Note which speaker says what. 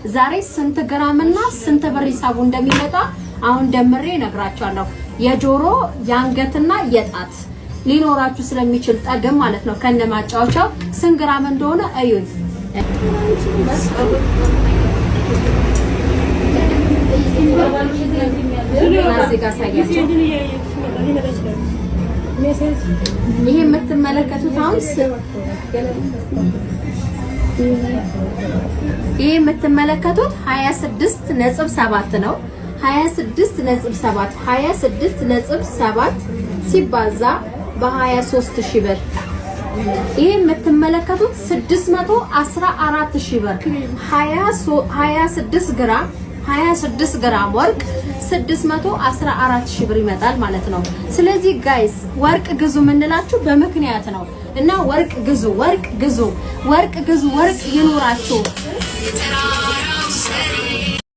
Speaker 1: ዛሬ ስንት ግራምና ስንት ብር ሂሳቡ እንደሚመጣ አሁን ደምሬ እነግራችኋለሁ። የጆሮ የአንገትና የጣት ሊኖራችሁ ስለሚችል ጠግም ማለት ነው ከነ ማጫወቻው ስንት ግራም እንደሆነ እዩኝ። ይሄ የምትመለከቱት አሁን ይሄ የምትመለከቱት 26.7 ነው። 26.7 ሲባዛ በ23000 ብር ይሄ የምትመለከቱት 614000 ብር 26 ግራም ወርቅ 614000 ብር ይመጣል ማለት ነው። ስለዚህ ጋይስ ወርቅ ግዙ የምንላችሁ በምክንያት ነው እና ወርቅ ግዙ ይኖራችሁ።